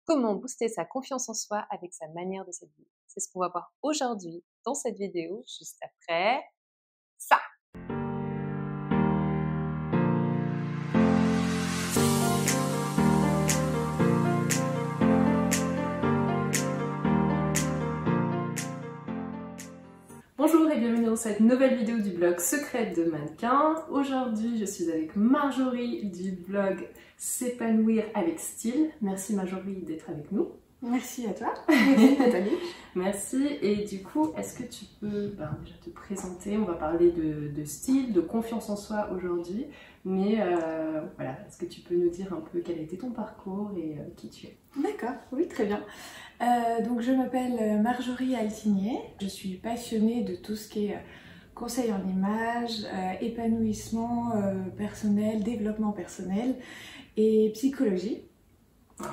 comment booster sa confiance en soi avec sa manière de s'habiller. C'est ce qu'on va voir aujourd'hui dans cette vidéo, juste après ça. Bonjour et bienvenue dans cette nouvelle vidéo du blog Secret de Mannequin. Aujourd'hui, je suis avec Marjorie du blog S'épanouir avec style. Merci Marjorie d'être avec nous. Merci à toi. Merci Nathalie. Merci. Et du coup, est-ce que tu peux déjà te présenter? On va parler de style, de confiance en soi aujourd'hui. Mais voilà, est-ce que tu peux nous dire un peu quel a été ton parcours et qui tu es? D'accord, oui, très bien. Donc je m'appelle Marjorie Altigné. Je suis passionnée de tout ce qui est conseil en image, épanouissement personnel, développement personnel et psychologie.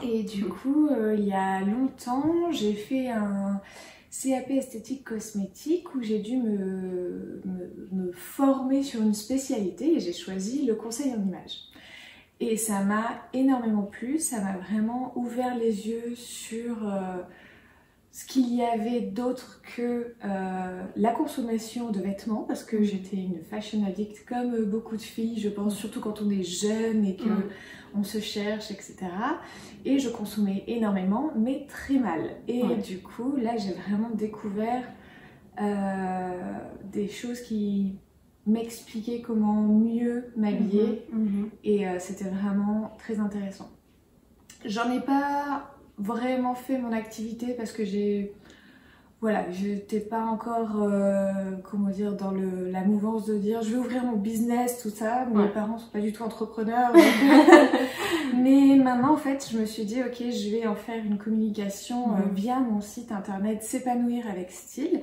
Et du coup, il y a longtemps, j'ai fait un CAP esthétique cosmétique où j'ai dû me former sur une spécialité et j'ai choisi le conseil en image. Et ça m'a énormément plu, ça m'a vraiment ouvert les yeux sur ce qu'il y avait d'autre que la consommation de vêtements, parce que j'étais une fashion addict comme beaucoup de filles, je pense, surtout quand on est jeune et qu'on se cherche, etc. Et je consommais énormément, mais très mal. Et du coup, là, j'ai vraiment découvert des choses qui m'expliquaient comment mieux m'habiller. Et c'était vraiment très intéressant. J'en ai pas vraiment fait mon activité parce que j'étais pas encore comment dire, dans la mouvance de dire je vais ouvrir mon business, tout ça. Mes parents sont pas du tout entrepreneurs. Donc mais maintenant en fait je me suis dit ok, je vais en faire une communication via mon site internet S'épanouir avec style.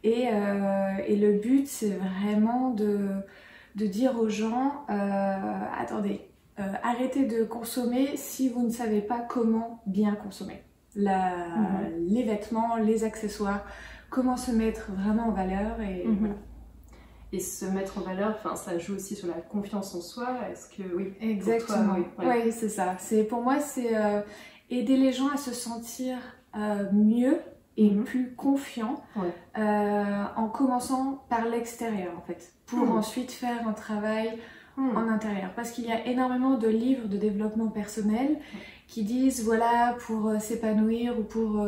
Et le but c'est vraiment de dire aux gens attendez, arrêtez de consommer si vous ne savez pas comment bien consommer. Les vêtements, les accessoires, comment se mettre vraiment en valeur et voilà. Et se mettre en valeur, ça joue aussi sur la confiance en soi. Est-ce que oui? Exactement. Oui, c'est ça. Pour moi, c'est aider les gens à se sentir mieux et plus confiants en commençant par l'extérieur en fait, pour ensuite faire un travail en intérieur, parce qu'il y a énormément de livres de développement personnel qui disent voilà, pour s'épanouir ou pour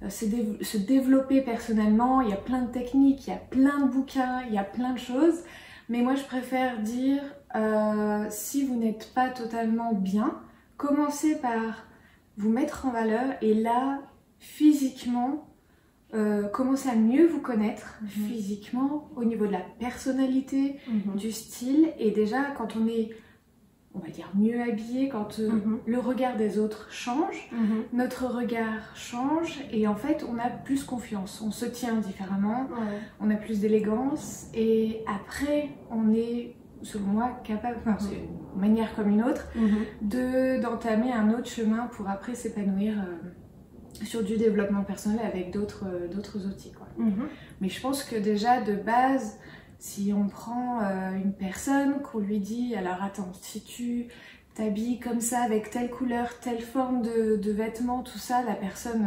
se développer personnellement, il y a plein de techniques, il y a plein de bouquins, il y a plein de choses, mais moi je préfère dire si vous n'êtes pas totalement bien, commencez par vous mettre en valeur et là physiquement commencer à mieux vous connaître physiquement, au niveau de la personnalité, du style. Et déjà quand on est, on va dire, mieux habillé, quand le regard des autres change, notre regard change et en fait on a plus confiance, on se tient différemment, on a plus d'élégance et après on est, selon moi, capable, c'est une manière comme une autre, d'entamer un autre chemin pour après s'épanouir sur du développement personnel avec d'autres outils, quoi. Mais je pense que déjà de base, si on prend une personne, qu'on lui dit alors attends, si tu t'habilles comme ça avec telle couleur, telle forme de vêtements, tout ça, la personne,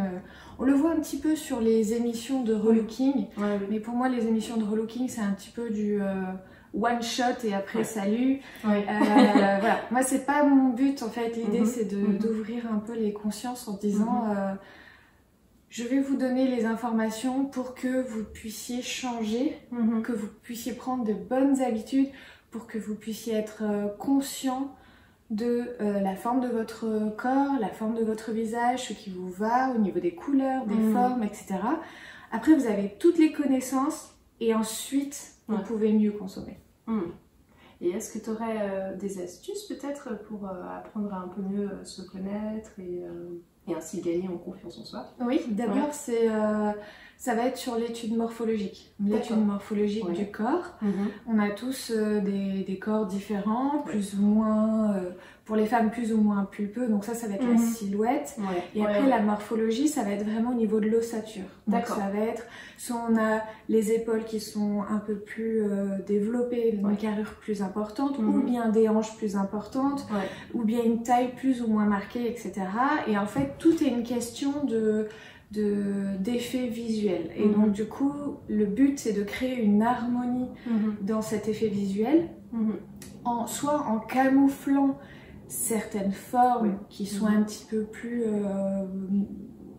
on le voit un petit peu sur les émissions de relooking, mais pour moi les émissions de relooking c'est un petit peu du one shot et après salut. Voilà, moi c'est pas mon but en fait, l'idée c'est d'ouvrir un peu les consciences en disant je vais vous donner les informations pour que vous puissiez changer, que vous puissiez prendre de bonnes habitudes, pour que vous puissiez être conscient de la forme de votre corps, la forme de votre visage, ce qui vous va au niveau des couleurs, des formes, etc. Après vous avez toutes les connaissances et ensuite vous pouvez mieux consommer. Et est-ce que tu aurais des astuces peut-être pour apprendre à un peu mieux se connaître et ainsi gagner en confiance en soi? Oui, d'abord ça va être sur l'étude morphologique. L'étude morphologique du corps. On a tous des corps différents, plus ou moins pour les femmes plus ou moins pulpeux, donc ça va être la silhouette. Et après la morphologie, ça va être vraiment au niveau de l'ossature. Donc ça va être, soit on a les épaules qui sont un peu plus développées, une carrure plus importante, ou bien des hanches plus importantes, ou bien une taille plus ou moins marquée, etc. Et en fait, tout est une question d'effet visuel. Et donc du coup, le but c'est de créer une harmonie dans cet effet visuel, soit en camouflant certaines formes qui sont un petit peu plus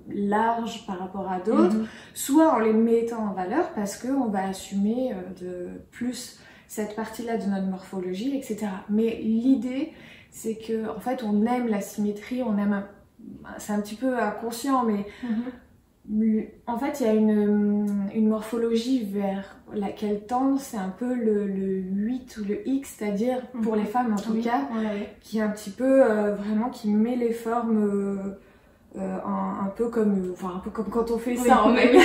larges par rapport à d'autres, soit en les mettant en valeur parce qu'on va assumer de plus cette partie-là de notre morphologie, etc. Mais l'idée, c'est que en fait, on aime la symétrie, on aime, c'est un petit peu inconscient, mais en fait, il y a une morphologie vers laquelle tendre, c'est un peu le 8 ou le X, c'est-à-dire pour les femmes en tout cas, qui est un petit peu vraiment qui met les formes un peu comme quand on fait ça en même.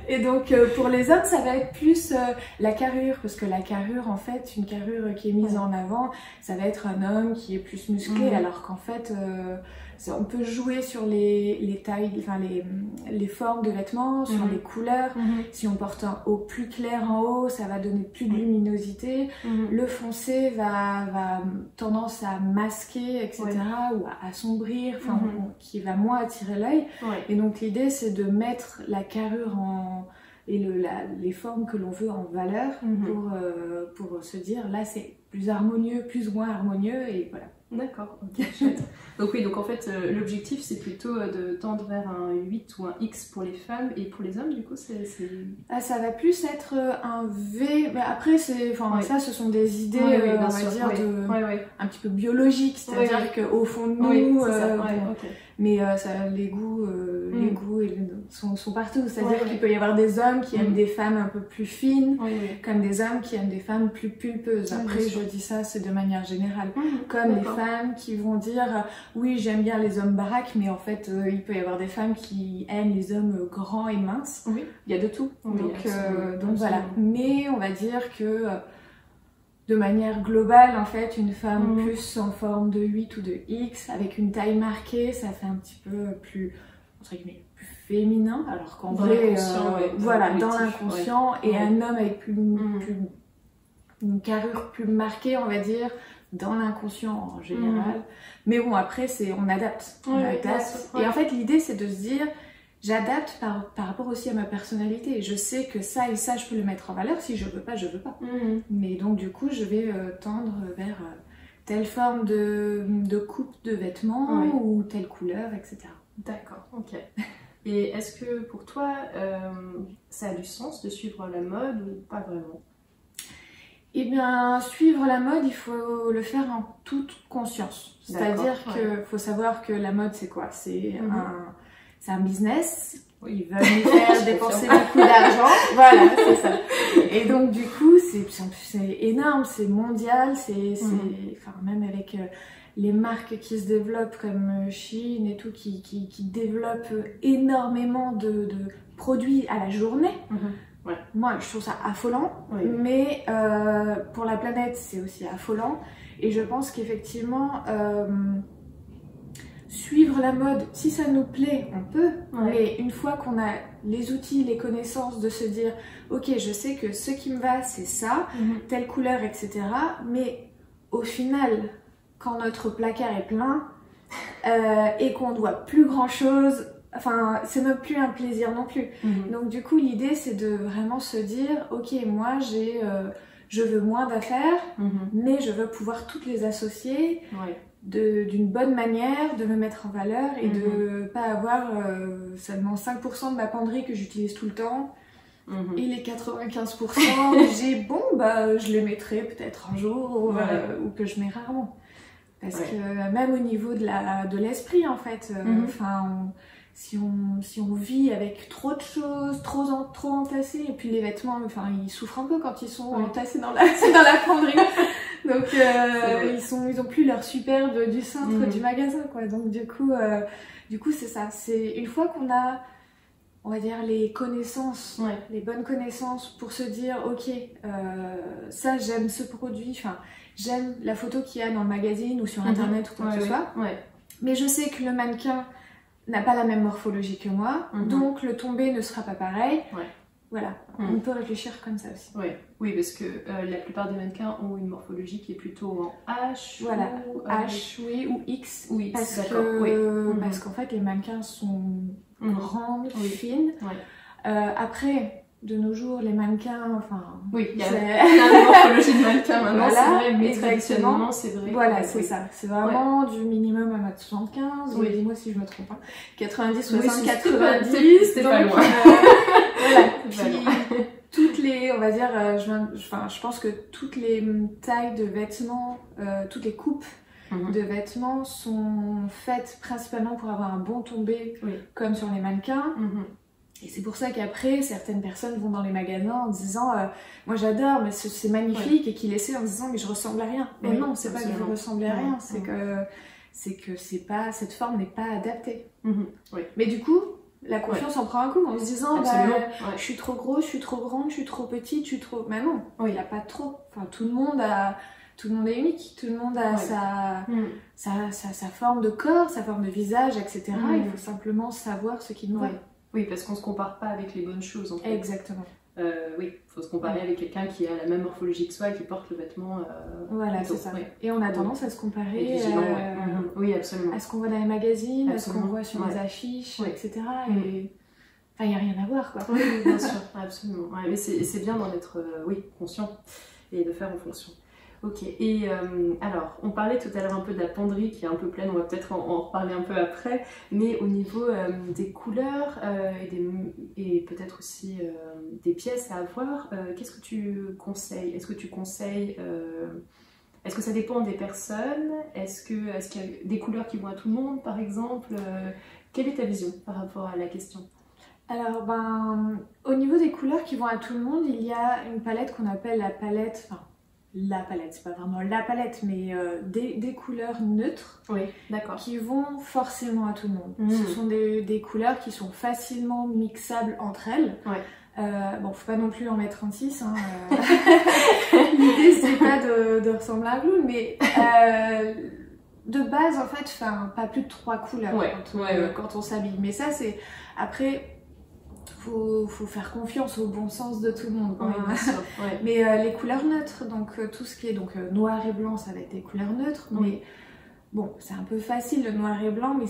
Et donc pour les hommes, ça va être plus la carrure, parce que la carrure, en fait, une carrure qui est mise en avant, ça va être un homme qui est plus musclé, alors qu'en fait on peut jouer sur les tailles, enfin les formes de vêtements, sur les couleurs. Si on porte un haut plus clair en haut, ça va donner plus de luminosité. Le foncé va tendance à masquer, etc., ou à assombrir, qui va moins attirer l'œil. Et donc l'idée, c'est de mettre la carrure et les formes que l'on veut en valeur pour se dire, là, c'est plus harmonieux, plus ou moins harmonieux, et voilà. D'accord, ok, chouette. Donc oui, donc en fait, l'objectif, c'est plutôt de tendre vers un 8 ou un X pour les femmes, et pour les hommes, du coup, c'est... Ah, ça va plus être un V, mais après, ça, ce sont des idées, on va dire, un petit peu biologiques, c'est-à-dire qu'au fond de nous, mais les goûts sont partout, c'est-à-dire qu'il peut y avoir des hommes qui aiment des femmes un peu plus fines, comme des hommes qui aiment des femmes plus pulpeuses. Après, je dis ça, c'est de manière générale, comme les femmes qui vont dire oui, j'aime bien les hommes baraques, mais en fait il peut y avoir des femmes qui aiment les hommes grands et minces. Il y a de tout, donc voilà. Mais on va dire que de manière globale, en fait, une femme plus en forme de 8 ou de X, avec une taille marquée, ça fait un petit peu plus, entre guillemets, plus féminin, alors qu'en vrai, dans l'inconscient, et un homme avec une carrure plus marquée, on va dire, dans l'inconscient en général. Mais bon, après, on adapte. Et en fait, l'idée, c'est de se dire, j'adapte par rapport aussi à ma personnalité. Je sais que ça et ça, je peux le mettre en valeur. Si je veux pas, je veux pas. Mais donc, du coup, je vais tendre vers telle forme de coupe de vêtements ou telle couleur, etc. D'accord, ok. Et est-ce que pour toi, ça a du sens de suivre la mode ou pas vraiment ? Eh bien, suivre la mode, il faut le faire en toute conscience. C'est-à-dire qu'il faut savoir que la mode, c'est quoi ? C'est un business. Ils veulent nous faire dépenser beaucoup d'argent. Voilà, c'est ça. Et donc, du coup, c'est énorme, c'est mondial, enfin, même avec les marques qui se développent comme Shein et tout, qui développent énormément de produits à la journée. Moi, je trouve ça affolant, mais pour la planète, c'est aussi affolant. Et je pense qu'effectivement, suivre la mode, si ça nous plaît, on peut. Mais une fois qu'on a les outils, les connaissances, de se dire, ok, je sais que ce qui me va, c'est ça, telle couleur, etc. Mais au final, quand notre placard est plein et qu'on ne voit plus grand-chose, enfin, c'est même plus un plaisir non plus. Donc du coup, l'idée, c'est de vraiment se dire, ok, moi, je veux moins d'affaires, mais je veux pouvoir toutes les associer d'une bonne manière, de me mettre en valeur et de pas avoir seulement 5% de ma penderie que j'utilise tout le temps. Et les 95%, je les mettrai peut-être un jour ou que je mets rarement. Parce que même au niveau de l'esprit, en fait, si on vit avec trop de choses, trop entassées, et puis les vêtements, enfin, ils souffrent un peu quand ils sont entassés dans la fonderie. Donc ils ont plus leur superbe du centre du magasin, quoi. Donc du coup c'est ça. C'est une fois qu'on a, on va dire, les connaissances, les bonnes connaissances pour se dire, ok, ça j'aime ce produit, enfin j'aime la photo qu'il y a dans le magazine ou sur internet ou quoi que ce soit. Mais je sais que le mannequin n'a pas la même morphologie que moi, donc le tombé ne sera pas pareil. Voilà, on peut réfléchir comme ça aussi. Oui, parce que la plupart des mannequins ont une morphologie qui est plutôt en H. Voilà, H, oui, ou X. Oui, parce qu'en fait, les mannequins sont grandes, fines. Après, de nos jours, les mannequins, enfin... Oui, il y a une morphologie de mannequin maintenant, voilà, c'est vrai, mais traditionnellement, c'est vrai. Voilà, c'est ça. C'est vraiment du minimum à 1m75, ou dis-moi si je me trompe, 90, 60, 90, c'est pas loin. Voilà, puis toutes les, on va dire, je pense que toutes les tailles de vêtements, toutes les coupes de vêtements sont faites principalement pour avoir un bon tombé, comme sur les mannequins. Et c'est pour ça qu'après, certaines personnes vont dans les magasins en disant moi j'adore, mais c'est magnifique, et qu'ils essaient en disant mais je ressemble à rien. Mais non, c'est pas que vous ressemblez à rien, c'est que c'est pas, cette forme n'est pas adaptée. Mais du coup, la confiance en prend un coup en se disant je suis trop gros, je suis trop grande, je suis trop petite, je suis trop... Mais non, il n'y a pas trop. Enfin, tout le monde est unique, tout le monde a sa forme de corps, sa forme de visage, etc. Il faut simplement savoir ce qu'il nous va. Oui, parce qu'on se compare pas avec les bonnes choses en fait. Exactement. Oui, il faut se comparer avec quelqu'un qui a la même morphologie que soi et qui porte le vêtement. Voilà, c'est ça. Et on a tendance à se comparer oui, absolument. À ce qu'on voit dans les magazines, à ce qu'on voit sur les affiches, etc. Et enfin, il n'y a rien à voir, quoi. Oui, bien sûr, absolument. Mais c'est bien d'en être conscient et de faire en fonction. Ok, et alors, on parlait tout à l'heure un peu de la penderie qui est un peu pleine, on va peut-être en reparler un peu après, mais au niveau des couleurs et peut-être aussi des pièces à avoir, qu'est-ce que tu conseilles? Est-ce que tu conseilles, est-ce que ça dépend des personnes? Est-ce qu'il y a des couleurs qui vont à tout le monde, par exemple? Quelle est ta vision par rapport à la question? Alors, au niveau des couleurs qui vont à tout le monde, il y a une palette qu'on appelle la palette, c'est pas vraiment la palette, mais des couleurs neutres qui vont forcément à tout le monde. Ce sont des couleurs qui sont facilement mixables entre elles. Faut pas non plus en mettre 36. L'idée, c'est pas de ressembler à un clown, mais de base, en fait, pas plus de 3 couleurs quand on s'habille. Mais ça, c'est... Après... Faut faire confiance au bon sens de tout le monde. Bien sûr, mais les couleurs neutres, donc tout ce qui est noir et blanc, ça va être des couleurs neutres. Mais bon, c'est un peu facile le noir et blanc, mais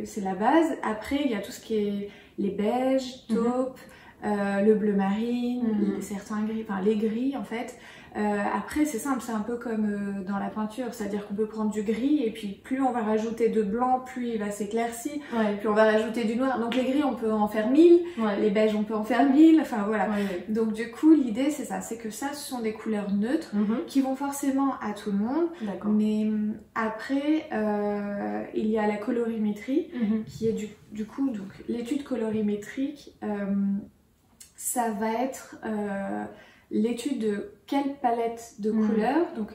c'est la base. Après, il y a tout ce qui est les beiges, taupes, le bleu marine, certains gris, les gris en fait. Après, c'est simple, c'est un peu comme dans la peinture, c'est-à-dire qu'on peut prendre du gris et puis plus on va rajouter de blanc, plus il va s'éclaircir, puis on va rajouter du noir. Donc les gris, on peut en faire 1000, les beiges, on peut en faire 1000, enfin voilà. Donc du coup, l'idée, c'est ça, c'est que ça, ce sont des couleurs neutres qui vont forcément à tout le monde. Mais après, il y a la colorimétrie qui est du coup, donc l'étude colorimétrique, ça va être... l'étude de quelle palette de couleurs, donc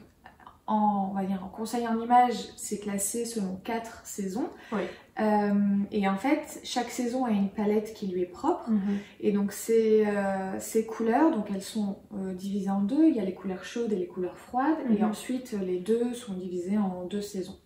on va dire en conseil en image, c'est classé selon 4 saisons. Et en fait, chaque saison a une palette qui lui est propre. Et donc ces couleurs, donc elles sont divisées en deux. Il y a les couleurs chaudes et les couleurs froides. Et ensuite, les deux sont divisées en 2 saisons.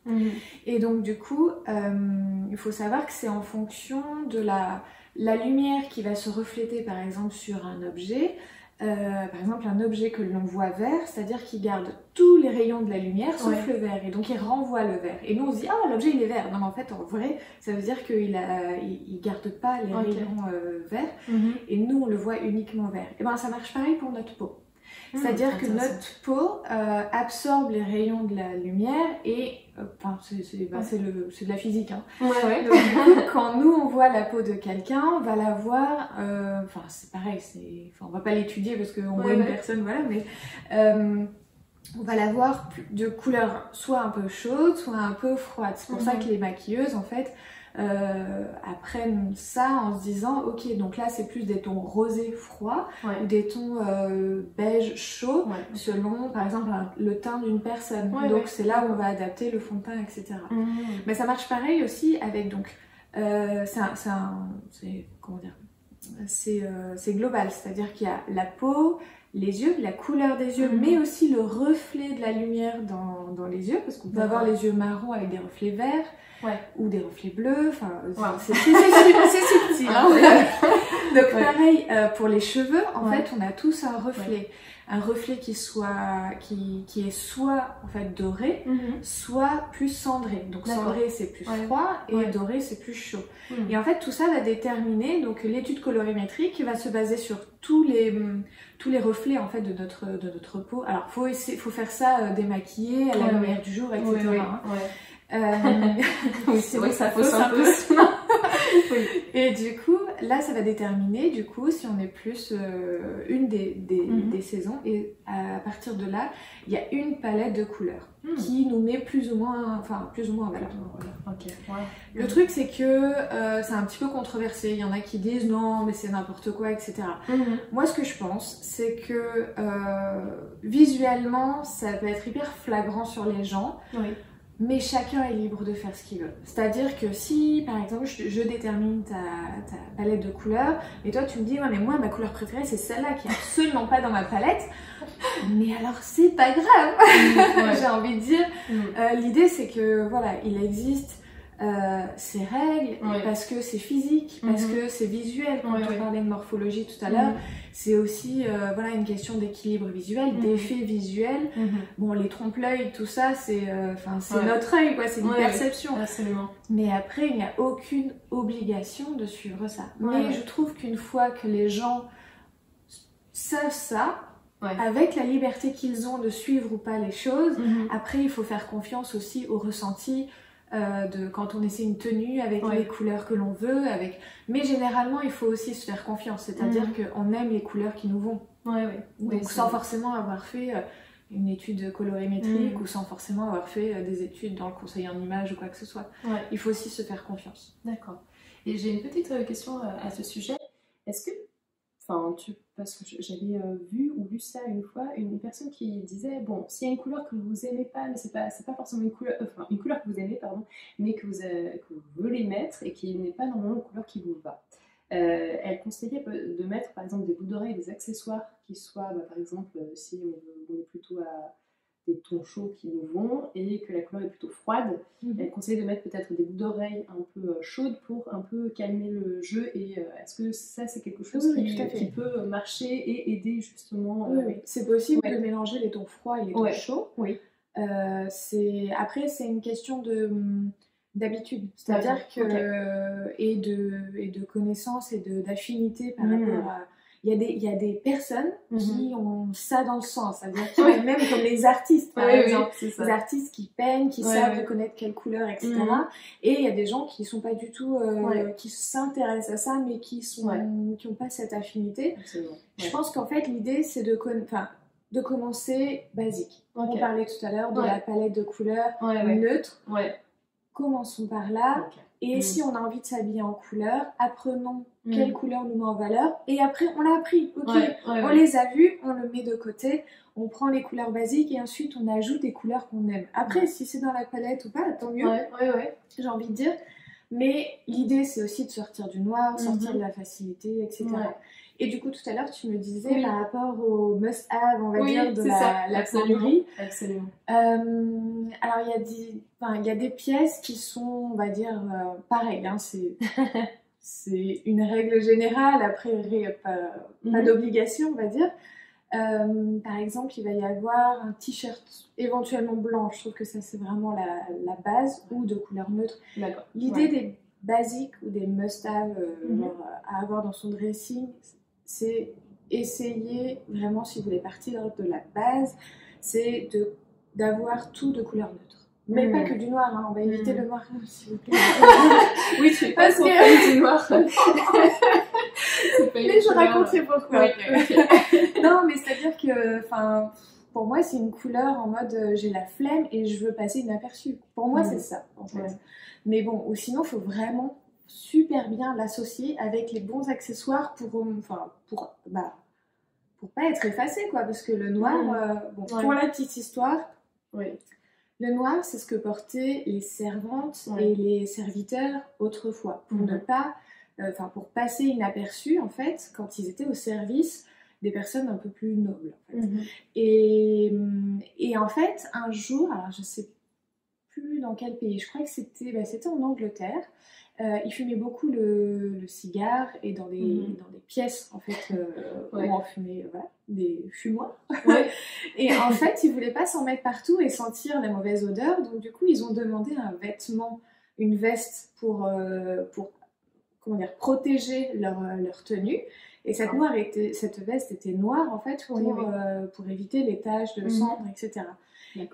Et donc du coup, il faut savoir que c'est en fonction de la lumière qui va se refléter par exemple sur un objet. Par exemple un objet que l'on voit vert, c'est-à-dire qu'il garde tous les rayons de la lumière sauf le vert, et donc il renvoie le vert. Et nous on se dit ah l'objet il est vert, non mais en fait en vrai ça veut dire qu'il garde pas les rayons verts, et nous on le voit uniquement vert. Et ça marche pareil pour notre peau. C'est-à-dire que notre peau absorbe les rayons de la lumière et c'est de la physique. Donc, quand nous on voit la peau de quelqu'un, on va la voir, c'est pareil, on va pas l'étudier parce qu'on voit une personne, voilà, mais on va la voir de couleur soit un peu chaude, soit un peu froide. C'est pour ça que les maquilleuses en fait apprennent ça en se disant ok, donc là c'est plus des tons rosés froids ou des tons beige chaud selon par exemple le teint d'une personne. Donc c'est là où on va adapter le fond de teint, etc. Mais ça marche pareil aussi avec donc c'est global, c'est-à-dire qu'il y a la peau, les yeux, la couleur des yeux, mais aussi le reflet de la lumière dans les yeux, parce qu'on peut avoir les yeux marrons avec des reflets verts, ou des reflets bleus, enfin, c'est subtil. Hein. Donc pareil, pour les cheveux, en fait, on a tous un reflet. Un reflet qui est soit en fait doré, soit plus cendré. Donc cendré c'est plus froid et doré c'est plus chaud. Et en fait tout ça va déterminer, donc l'étude colorimétrique va se baser sur tous les reflets en fait de notre peau. Alors faut faire ça démaquillé à la lumière du jour, etc. Oui, c'est vrai que ça fausse un peu. Et du coup, là, ça va déterminer du coup si on est plus une des saisons. Et à partir de là, il y a une palette de couleurs qui nous met plus ou moins en valeur. Le truc, c'est que c'est un petit peu controversé. Il y en a qui disent non, mais c'est n'importe quoi, etc. Moi, ce que je pense, c'est que visuellement, ça peut être hyper flagrant sur les gens. Mais chacun est libre de faire ce qu'il veut. C'est-à-dire que si, par exemple, je détermine ta palette de couleurs, et toi tu me dis, ouais, mais moi, ma couleur préférée, c'est celle-là qui est absolument pas dans ma palette. Mais alors, c'est pas grave. J'ai envie de dire. L'idée, c'est que, voilà, il existe ces règles, parce que c'est physique, parce que c'est visuel. Quand on parlait de morphologie tout à l'heure, c'est aussi voilà, une question d'équilibre visuel, d'effet visuel. Bon, les trompe-l'œil, tout ça, c'est notre œil, quoi, c'est une perception. Absolument. Mais après, il n'y a aucune obligation de suivre ça. Mais je trouve qu'une fois que les gens savent ça, avec la liberté qu'ils ont de suivre ou pas les choses, après, il faut faire confiance aussi au ressenti. Quand on essaie une tenue avec les couleurs que l'on veut, mais généralement il faut aussi se faire confiance, c'est-à-dire qu'on aime les couleurs qui nous vont. Donc sans forcément avoir fait une étude colorimétrique ou sans forcément avoir fait des études dans le conseil en images ou quoi que ce soit. Il faut aussi se faire confiance. D'accord. Et j'ai une petite question à ce sujet. Est-ce que, parce que j'avais vu ou lu ça une fois, une personne qui disait, bon, s'il y a une couleur que vous aimez pas, mais c'est pas forcément une couleur que vous aimez, pardon, mais que vous voulez mettre et qui n'est pas normalement une couleur qui vous va. Elle conseillait de mettre par exemple des boucles d'oreilles, des accessoires qui soient, par exemple, si on est plutôt à des tons chauds qui nous vont et que la couleur est plutôt froide, elle conseille de mettre peut-être des boucles d'oreilles un peu chaudes pour un peu calmer le jeu. Et est-ce que ça c'est quelque chose qui peut marcher et aider justement C'est possible de mélanger les tons froids et les tons chauds. Après c'est une question d'habitude, c'est-à-dire que et de connaissance et d'affinité par rapport à... Il y a des personnes qui ont ça dans le sang, c'est-à-dire qu'ils même comme les artistes, par exemple, les artistes qui peignent, qui savent reconnaître quelle couleur, etc. Et il y a des gens qui sont pas du tout, qui s'intéressent à ça, mais qui ont pas cette affinité. Je pense qu'en fait l'idée c'est de commencer basique. On parlait tout à l'heure de la palette de couleurs neutre. Commençons par là. Et si on a envie de s'habiller en couleur, apprenons quelle couleur nous met en valeur. Et après, on l'a appris. On les a vus, on le met de côté. On prend les couleurs basiques et ensuite on ajoute des couleurs qu'on aime. Après, si c'est dans la palette ou pas, tant mieux. J'ai envie de dire. Mais l'idée, c'est aussi de sortir du noir, sortir de la facilité, etc. Et du coup, tout à l'heure, tu me disais par rapport au must-have, on va dire, de la sonnerie. Absolument. Alors, il y a des pièces qui sont, on va dire, pareilles. Hein, c'est une règle générale. Après, pas d'obligation, on va dire. Par exemple, il va y avoir un t-shirt éventuellement blanc. Je trouve que ça, c'est vraiment la base, ou de couleur neutre. L'idée des basiques ou des must-have à avoir dans son dressing, c'est essayer vraiment, si vous voulez partir de la base, c'est d'avoir tout de couleur neutre. Mais pas que du noir, hein. On va éviter le noir, s'il vous plaît. Oui, tu es pas trop fan du noir. Mais je raconterai pourquoi. Non, mais c'est-à-dire que, pour moi, c'est une couleur en mode j'ai la flemme et je veux passer inaperçue. Pour moi, c'est ça, en fait. Mais bon, ou sinon, il faut vraiment super bien l'associer avec les bons accessoires pour pas être effacé, quoi. Parce que le noir, pour la petite histoire, le noir, c'est ce que portaient les servantes et les serviteurs autrefois pour ne pas, pour passer inaperçu, en fait, quand ils étaient au service des personnes un peu plus nobles en fait. Et en fait, un jour, alors je sais plus dans quel pays, je crois que c'était en Angleterre. Ils fumaient beaucoup le cigare et dans des pièces en fait où on fumait des fumoirs. Et en fait, ils voulaient pas s'en mettre partout et sentir la mauvaise odeur. Donc du coup, ils ont demandé un vêtement, une veste pour comment dire, protéger leur tenue. Et cette veste était noire en fait pour éviter les taches de cendre, etc.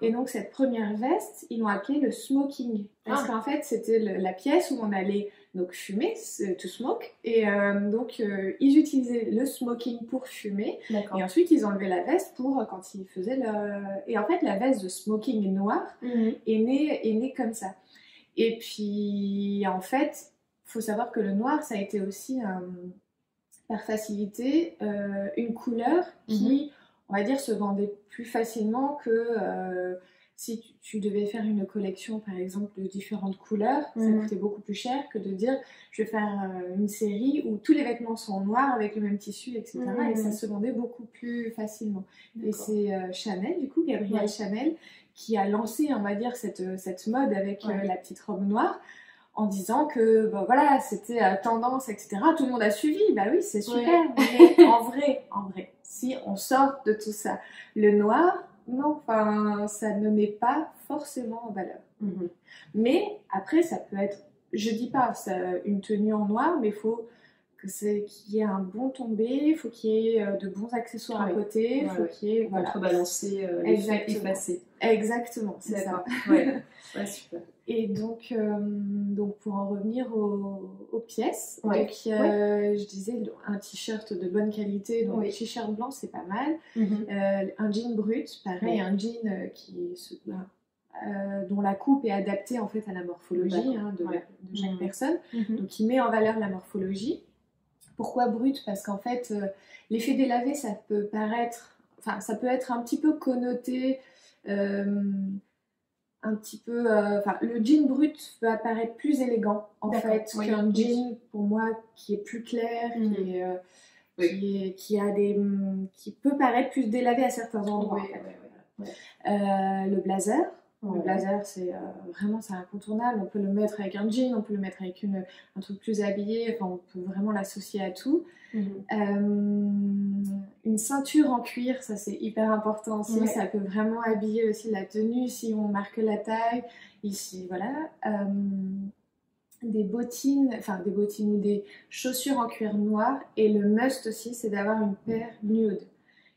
Et donc cette première veste, ils l'ont appelée le smoking. Parce qu'en fait, c'était la pièce où on allait donc fumer, to smoke. Et donc ils utilisaient le smoking pour fumer. Et ensuite, ils enlevaient la veste pour quand ils faisaient Et en fait, la veste de smoking noire est née comme ça. Et puis, en fait, il faut savoir que le noir, ça a été aussi, par facilité, une couleur qui, on va dire, se vendait plus facilement que si tu devais faire une collection, par exemple, de différentes couleurs, ça coûtait beaucoup plus cher que de dire, je vais faire une série où tous les vêtements sont noirs avec le même tissu, etc. Et ça se vendait beaucoup plus facilement. Et c'est Chanel, du coup, Gabrielle Chanel, qui a lancé, on va dire, cette mode avec la petite robe noire, en disant que bon, voilà, c'était tendance, etc. Tout le monde a suivi, bah oui, c'est super. Mais en vrai, si on sort de tout ça, le noir, non, enfin, ça ne met pas forcément en valeur. Mais après, ça peut être, je dis pas une tenue en noir, mais il faut qu'il y ait un bon tombé, il faut qu'il y ait de bons accessoires à côté, il faut qu'il y ait... contrebalancer l'effet effacé. Exactement, c'est ça. Super. Et donc pour en revenir aux pièces, donc, je disais un t-shirt de bonne qualité, donc le t-shirt blanc c'est pas mal, un jean brut, pareil, un jean dont la coupe est adaptée en fait à la morphologie de chaque personne, donc qui met en valeur la morphologie. Pourquoi brut? Parce qu'en fait, l'effet délavé, ça peut être un petit peu connoté, un petit peu... le jean brut peut apparaître plus élégant, en fait, qu'un jean, pour moi, qui est plus clair, qui peut paraître plus délavé à certains endroits. Le blazer. Le blazer, c'est vraiment incontournable. On peut le mettre avec un jean, on peut le mettre avec un truc plus habillé. Enfin, on peut vraiment l'associer à tout. Une ceinture en cuir, ça c'est hyper important aussi. Ça peut vraiment habiller aussi la tenue si on marque la taille. Ici, voilà. Des bottines ou des chaussures en cuir noir. Et le must aussi, c'est d'avoir une paire nude.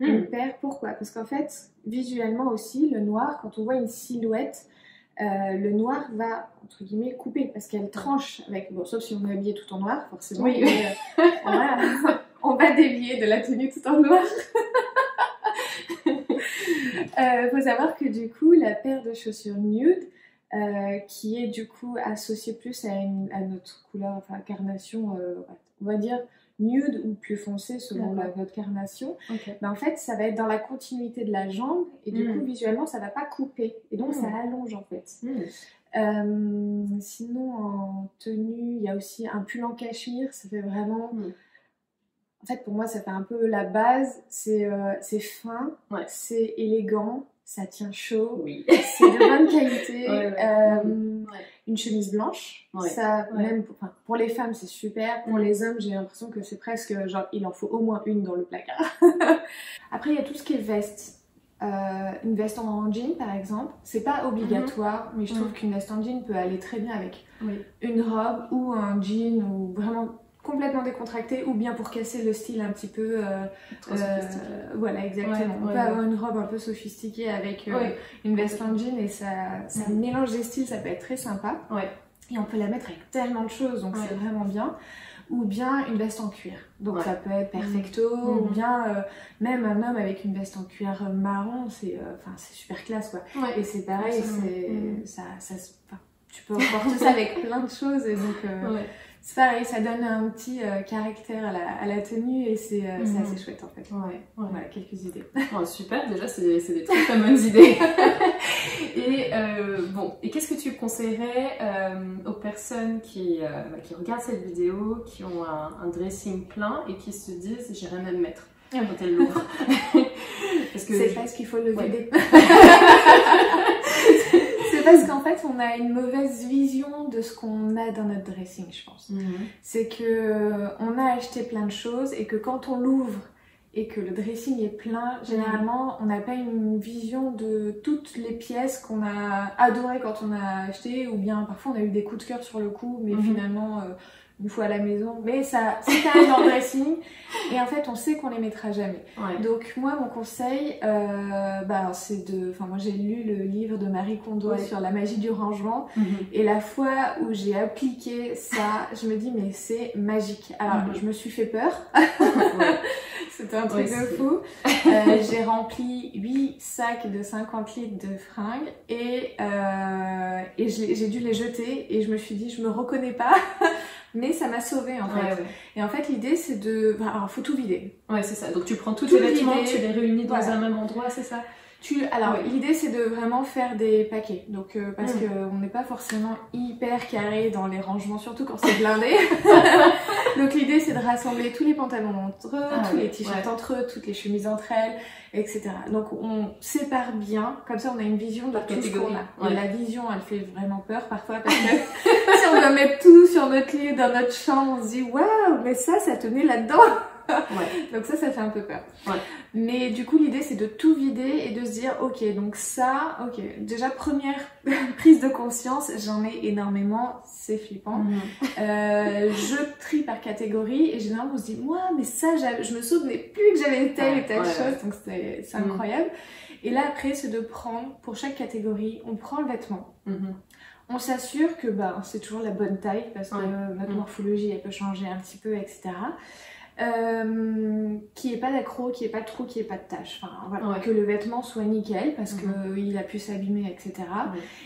Une paire, pourquoi? Parce qu'en fait, visuellement aussi, le noir, quand on voit une silhouette, le noir va, entre guillemets, couper, parce qu'elle tranche avec... Bon, sauf si on est habillé tout en noir, forcément. On va dévier de la tenue tout en noir. Faut savoir que du coup, la paire de chaussures nude, qui est du coup associée plus à notre couleur, enfin, carnation, on va dire... nude ou plus foncé selon votre carnation, en fait ça va être dans la continuité de la jambe et du coup visuellement ça va pas couper et donc ça allonge en fait. Sinon en tenue il y a aussi un pull en cachemire, ça fait vraiment en fait pour moi ça fait un peu la base, c'est fin, c'est élégant, ça tient chaud, c'est de bonne qualité. Une chemise blanche, ça même pour les femmes c'est super, pour les hommes j'ai l'impression que c'est presque genre il en faut au moins une dans le placard. Après il y a tout ce qui est veste, une veste en jean par exemple, c'est pas obligatoire mais je trouve qu'une veste en jean peut aller très bien avec une robe ou un jean ou vraiment complètement décontracté ou bien pour casser le style un petit peu voilà exactement on peut avoir une robe un peu sophistiquée avec une veste en jean et ça mélange des styles, ça peut être très sympa et on peut la mettre avec tellement de choses donc c'est vraiment bien, ou bien une veste en cuir donc ça peut être perfecto ou bien même un homme avec une veste en cuir marron c'est super classe quoi et c'est pareil tu peux porter ça avec plein de choses et donc c'est pareil, ça donne un petit caractère à la tenue et c'est assez chouette en fait. Voilà, quelques idées. Super, déjà c'est des très très bonnes idées. Et qu'est-ce que tu conseillerais aux personnes qui regardent cette vidéo, qui ont un dressing plein et qui se disent j'ai rien à me mettre? quand elle l'ouvre. C'est parce qu'il faut le vider. C'est parce qu'en fait, on a une mauvaise vision de ce qu'on a dans notre dressing, je pense. C'est que on a acheté plein de choses et que quand on l'ouvre et que le dressing est plein, généralement, on n'a pas une vision de toutes les pièces qu'on a adorées quand on a acheté, ou bien parfois on a eu des coups de cœur sur le coup, mais finalement, une fois à la maison, mais ça, c'est quand même dans le dressing, et en fait, on sait qu'on les mettra jamais. Donc, moi, mon conseil, c'est moi, j'ai lu le livre de Marie Kondo sur la magie du rangement, et la fois où j'ai appliqué ça, je me dis, mais c'est magique. Alors, je me suis fait peur. C'était un truc de fou. J'ai rempli 8 sacs de 50 litres de fringues et j'ai dû les jeter et je me suis dit, je me reconnais pas, mais ça m'a sauvée en fait. Et en fait, l'idée c'est de... Alors, faut tout vider. Ouais, c'est ça. Donc tu prends tous tes vêtements, tu les réunis dans un même endroit, c'est ça? L'idée c'est de vraiment faire des paquets, donc parce que on n'est pas forcément hyper carré dans les rangements, surtout quand c'est blindé. Donc l'idée c'est de rassembler tous les pantalons entre eux, tous les t-shirts entre eux, toutes les chemises entre elles, etc. Donc on sépare bien, comme ça on a une vision de tout ce qu'on a. Et la vision elle fait vraiment peur parfois parce que si on doit mettre tout sur notre lit, dans notre chambre, on se dit waouh, mais ça tenait là-dedans. Donc ça fait un peu peur. Mais du coup l'idée c'est de tout vider et de se dire ok, donc ça, déjà première prise de conscience, j'en ai énormément, c'est flippant. Je trie par catégorie et généralement on se dit moi mais ça je me souvenais plus que j'avais telle et telle chose, donc c'est incroyable. Et là après c'est de prendre pour chaque catégorie, on prend le vêtement. On s'assure que c'est toujours la bonne taille parce que notre morphologie elle peut changer un petit peu, etc. Qu'il n'y ait pas d'accro, qu'il n'y ait pas de trou, qu'il n'y ait pas de tache. Que le vêtement soit nickel parce qu'il a pu s'abîmer, etc.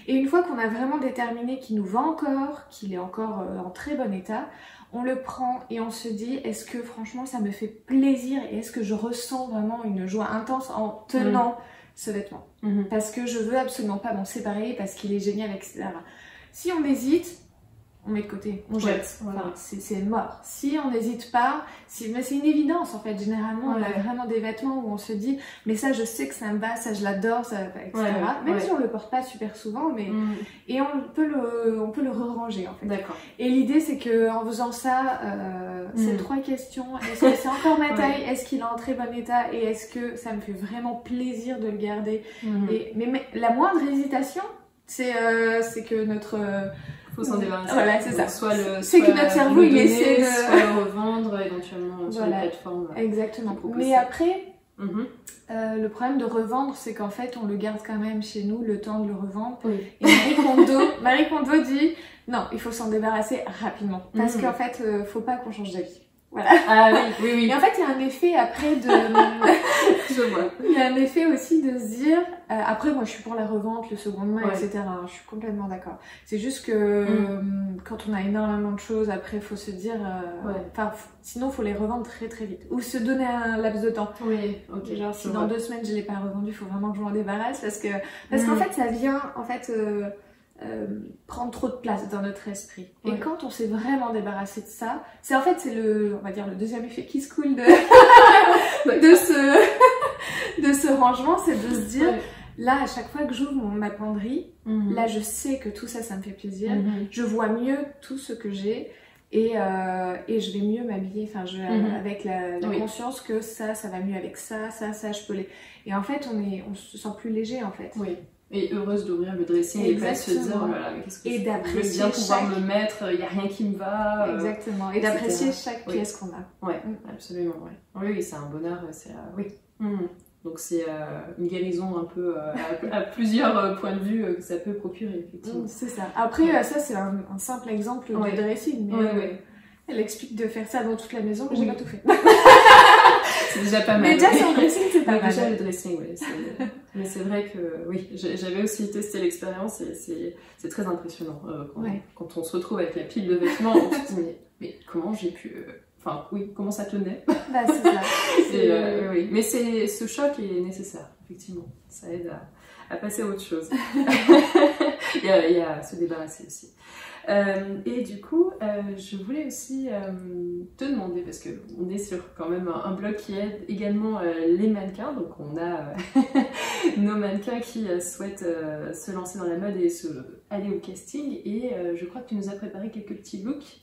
Et une fois qu'on a vraiment déterminé qu'il nous va encore, qu'il est encore en très bon état, on le prend et on se dit est-ce que franchement ça me fait plaisir et est-ce que je ressens vraiment une joie intense en tenant ce vêtement parce que je veux absolument pas m'en séparer parce qu'il est génial, etc. Si on hésite, on met de côté, on jette, c'est mort. Si on n'hésite pas, mais c'est une évidence en fait, généralement on a vraiment des vêtements où on se dit mais ça je sais que ça me va, ça je l'adore, ça, etc. Même si on le porte pas super souvent, mais et on peut le re-ranger en fait. Et l'idée c'est que en faisant ça, ces 3 questions, est-ce que c'est encore ma taille, est-ce qu'il est en très bon état et est-ce que ça me fait vraiment plaisir de le garder. Mais la moindre hésitation, c'est que notre faut s'en débarrasser. C'est ça. C'est que notre cerveau il essaie de soit le revendre éventuellement sur les plateformes. Exactement. Mais après, le problème de revendre, c'est qu'en fait, on le garde quand même chez nous le temps de le revendre. Et Marie Kondo dit non, il faut s'en débarrasser rapidement parce qu'en fait, faut pas qu'on change d'avis. Voilà. Ah oui. Et en fait, il y a un effet après de... Je vois. Il y a un effet aussi de se dire... après, moi, je suis pour la revente, le seconde main, etc. Je suis complètement d'accord. C'est juste que quand on a énormément de choses, après, il faut se dire... sinon, il faut les revendre très très vite. Ou se donner un laps de temps. Genre, si dans 2 semaines, je ne l'ai pas revendu, il faut vraiment que je m'en débarrasse. Parce qu'en fait, ça vient... prendre trop de place dans notre esprit. Et quand on s'est vraiment débarrassé de ça, c'est on va dire le deuxième effet qui se coule de ce rangement, c'est de se dire là à chaque fois que j'ouvre ma penderie, là je sais que tout ça me fait plaisir, je vois mieux tout ce que j'ai et je vais mieux m'habiller, avec la conscience que ça va mieux avec ça je peux les... Et en fait on se sent plus léger en fait. Et heureuse d'ouvrir le dressing et pas de se dire oh là là, mais qu'est-ce que je veux bien pouvoir me mettre, il n'y a rien qui me va. Exactement, et d'apprécier chaque pièce qu'on a. Absolument, Oui, c'est un bonheur, Donc c'est une guérison un peu à plusieurs points de vue que ça peut procurer, effectivement. C'est ça. Après, ça c'est un simple exemple de dressing, mais elle explique de faire ça dans toute la maison, mais j'ai pas tout fait. C'est déjà pas mal. Mais déjà sur le dressing, c'est pas mal. Déjà le dressing, mais c'est vrai que j'avais aussi testé l'expérience et c'est très impressionnant. Quand on se retrouve avec la pile de vêtements, on se dit mais comment j'ai pu... comment ça tenait. C'est ça. Mais ce choc est nécessaire, effectivement. Ça aide à passer à autre chose. Il y a à se débarrasser aussi. Et du coup, je voulais aussi te demander, parce qu'on est sur quand même un blog qui aide également les mannequins, donc on a nos mannequins qui souhaitent se lancer dans la mode et aller au casting, et je crois que tu nous as préparé quelques petits looks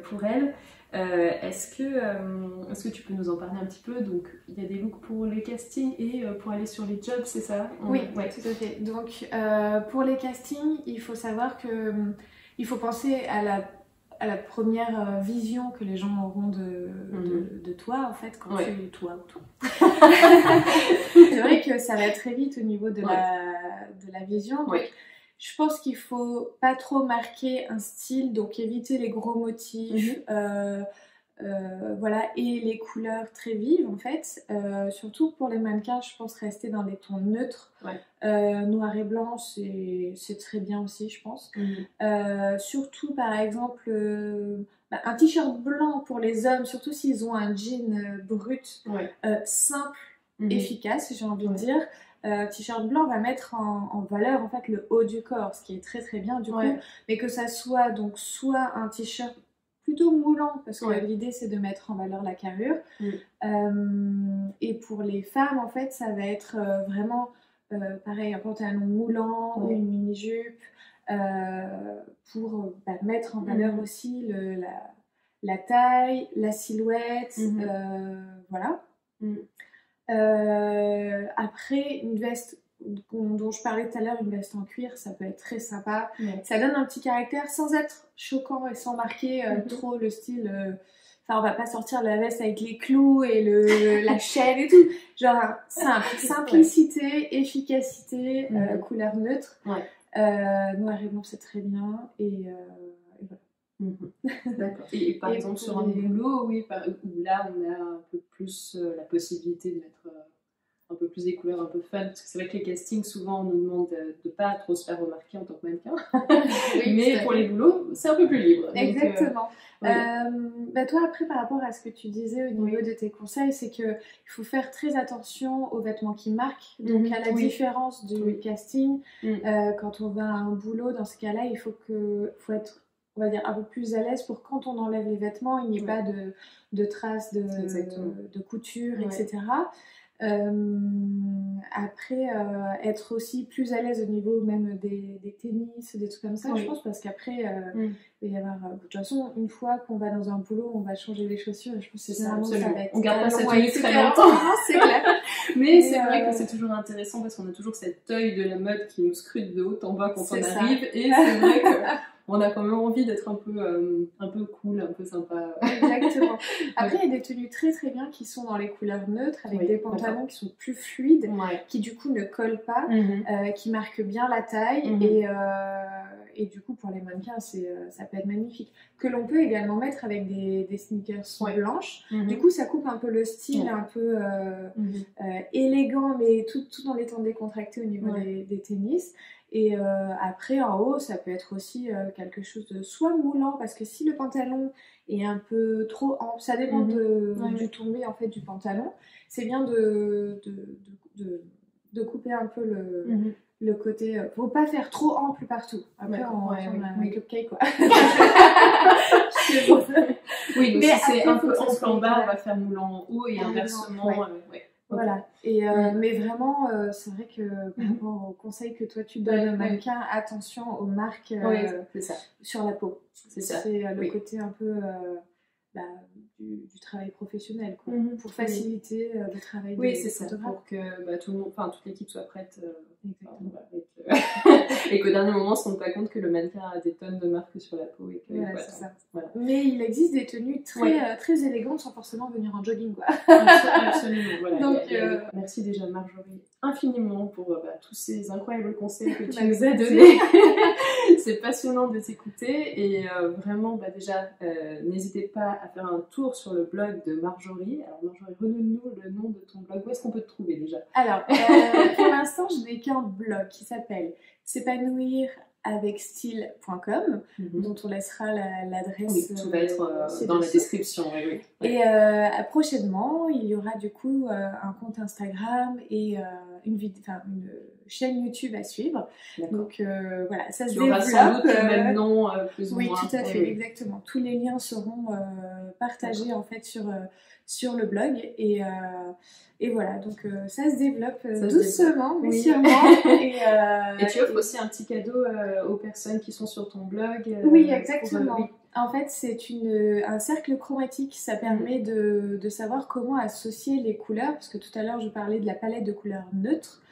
pour elles. Est-ce que tu peux nous en parler un petit peu? Donc il y a des looks pour les castings et pour aller sur les jobs, c'est ça? Oui, ouais. Tout à fait. Donc pour les castings, il faut savoir que il faut penser à la première vision que les gens auront de toi, en fait, quand c'est vrai que ça va très vite au niveau de la vision. Donc, je pense qu'il faut pas trop marquer un style, donc éviter les gros motifs, voilà, et les couleurs très vives en fait. Surtout pour les mannequins, je pense rester dans des tons neutres. Noir et blanc, c'est très bien aussi, je pense. Surtout par exemple un t-shirt blanc pour les hommes, surtout s'ils ont un jean brut, simple, efficace, j'ai envie de dire. T-shirt blanc va mettre en valeur en fait le haut du corps, ce qui est très très bien du coup, mais que ça soit donc soit un t-shirt plutôt moulant, parce que l'idée c'est de mettre en valeur la carrure, et pour les femmes en fait ça va être vraiment pareil, un pantalon moulant ou une mini-jupe pour mettre en valeur aussi la taille, la silhouette, voilà. Après, une veste dont je parlais tout à l'heure, une veste en cuir, ça peut être très sympa. Ça donne un petit caractère sans être choquant et sans marquer trop le style. Enfin, on va pas sortir la veste avec les clous et la chaîne et tout. Genre simple, simplicité, efficacité, couleur neutre. Noir et blanc, c'est très bien. Et voilà. D'accord. Et par exemple sur un boulot, où là on a un peu plus la possibilité de mettre un peu plus des couleurs un peu fun, parce que c'est vrai que les castings souvent on nous demande de pas trop se faire remarquer en tant que mannequin, mais pour les boulots c'est un peu plus libre. Exactement. Donc, toi après par rapport à ce que tu disais au niveau de tes conseils, c'est que il faut faire très attention aux vêtements qui marquent, donc à la différence du casting, quand on va à un boulot, dans ce cas-là il faut être, on va dire, un peu plus à l'aise pour quand on enlève les vêtements, il n'y ait pas de traces de couture, etc. Après, être aussi plus à l'aise au niveau même des tennis, des trucs comme ça, je pense, parce qu'après, il va y avoir... de toute façon, une fois qu'on va dans un boulot, on va changer les chaussures, et je pense que ça va être... On garde pas sa tenue très longtemps, c'est clair. Mais c'est vrai que c'est toujours intéressant, parce qu'on a toujours cet œil de la mode qui nous scrute de haut en bas quand on arrive, et c'est vrai que... on a quand même envie d'être un peu cool, un peu sympa. Exactement. Après, il y a des tenues très très bien qui sont dans les couleurs neutres, avec des pantalons qui sont plus fluides, qui du coup ne collent pas, qui marquent bien la taille, et du coup pour les mannequins, ça peut être magnifique. Que l'on peut également mettre avec des sneakers blanches. Du coup, ça coupe un peu le style, un peu élégant, mais tout dans les temps décontractés au niveau des tennis. Et après, en haut, ça peut être aussi quelque chose de soit moulant, parce que si le pantalon est un peu trop ample, ça dépend du tombé en fait du pantalon, c'est bien de couper un peu le côté. Faut pas faire trop ample partout. Après, on un cupcake quoi. Oui, donc mais si c'est un peu ample en bas, on va faire moulant en haut et inversement. Voilà, et mais vraiment, c'est vrai que par rapport aux conseils que toi tu donnes aux mannequins, attention aux marques sur la peau. C'est le côté un peu du travail professionnel, quoi, pour faciliter le travail des photographes. Pour que tout le monde, toute l'équipe soit prête. Et qu'au dernier moment, on ne se rende pas compte que le mannequin a des tonnes de marques sur la peau. Et que, voilà. Mais il existe des tenues très élégantes sans forcément venir en jogging, quoi. Absolument, voilà. Donc, merci déjà Marjorie infiniment pour tous ces incroyables conseils que tu nous as donnés. C'est passionnant de t'écouter et vraiment déjà n'hésitez pas à faire un tour sur le blog de Marjorie. Alors Marjorie, redonne-nous le nom de ton blog. Où est-ce qu'on peut te trouver déjà? Alors pour l'instant je n'ai qu'un blog qui s'appelle s'épanouiravecstyle.com, dont on laissera l'adresse. Oui, tout va être dans la description. Et prochainement il y aura du coup un compte Instagram et une chaîne YouTube à suivre. Donc voilà, ça se développe. Sans doute le même nom, plus ou moins. Oui, tout à fait, exactement. Tous les liens seront partagés en fait sur le blog et voilà, donc ça se développe doucement mais sûrement. Et tu offres aussi un petit cadeau aux personnes qui sont sur ton blog. Oui, exactement. Oui. En fait, c'est un cercle chromatique, ça permet de savoir comment associer les couleurs, parce que tout à l'heure je parlais de la palette de couleurs neutres,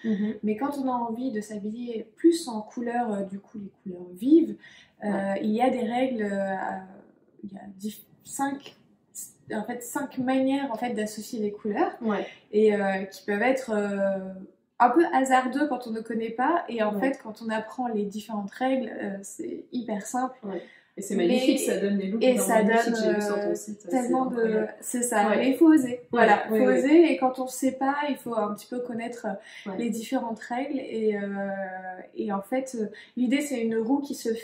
mais quand on a envie de s'habiller plus en couleurs, du coup les couleurs vives, il y a des règles, il y a 5 manières en fait d'associer les couleurs, et qui peuvent être un peu hasardeux quand on ne connaît pas, et en fait quand on apprend les différentes règles, c'est hyper simple. Et c'est magnifique, ça donne des looks. Et ça donne tellement de... C'est ça, mais il faut oser. Voilà, il faut oser, et quand on ne sait pas, il faut un petit peu connaître les différentes règles. Et en fait, l'idée c'est une roue qui se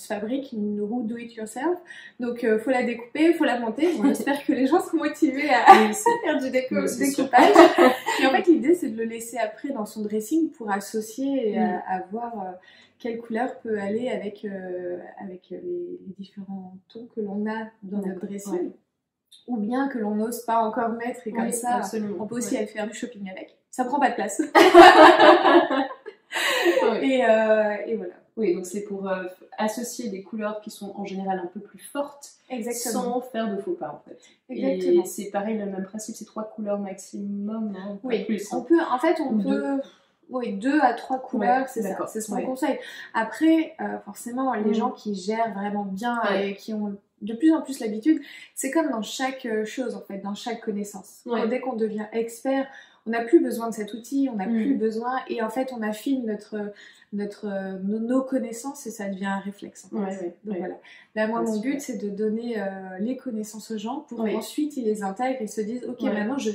fabrique, une roue do it yourself. Donc il faut la découper, il faut la monter. Bon, j'espère que les gens sont motivés à faire du découpage. Et en fait, l'idée c'est de le laisser après dans son dressing pour associer et à voir... quelle couleur peut aller avec les différents tons que l'on a dans notre dressing, ou bien que l'on n'ose pas encore mettre, et comme ça, on peut aussi aller faire du shopping avec. Ça prend pas de place. Et voilà. Oui, donc c'est pour associer des couleurs qui sont en général un peu plus fortes, sans faire de faux pas en fait. Exactement. Et c'est pareil, le même principe, c'est 3 couleurs maximum, hein, oui, plus. On peut 2 à 3 couleurs, c'est ça, c'est ce qu'on conseille. Après, forcément, les gens qui gèrent vraiment bien et qui ont de plus en plus l'habitude, c'est comme dans chaque chose en fait, dans chaque connaissance. Dès qu'on devient expert, on n'a plus besoin de cet outil, on n'a plus besoin, et en fait on affine nos connaissances, et ça devient un réflexe en fait. Donc voilà. Là, moi mon but c'est de donner les connaissances aux gens pour qu'ensuite ils les intègrent et se disent ok, maintenant je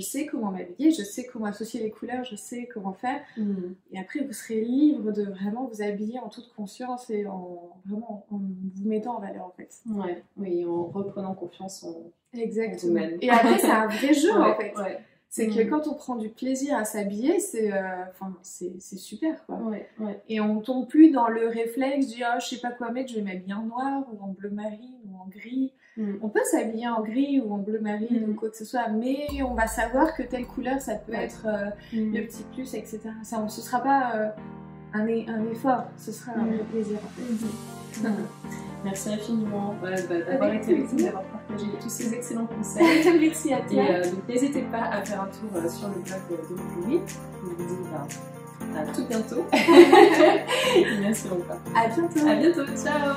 sais comment m'habiller, je sais comment associer les couleurs, je sais comment faire. Et après, vous serez libre de vraiment vous habiller en toute conscience et en vous mettant en valeur, en fait. Oui, en reprenant confiance en vous-même. Et après, c'est un vrai jeu, en fait. C'est que quand on prend du plaisir à s'habiller, c'est super, quoi. Et on tombe plus dans le réflexe du je sais pas quoi mettre, je vais m'habiller en noir ou en bleu marine ou en gris. On peut s'habiller en gris ou en bleu marine ou quoi que ce soit, mais on va savoir que telle couleur ça peut être le petit plus, etc. Ça, ce sera pas un effort, ce sera un vrai plaisir en fait. Merci infiniment d'avoir été avec nous, d'avoir partagé tous ces excellents conseils. Merci à toi. Et donc n'hésitez pas à faire un tour sur le blog de Louis. Je vous dis à tout bientôt. Et bien sûr, à bientôt. À bientôt, ciao.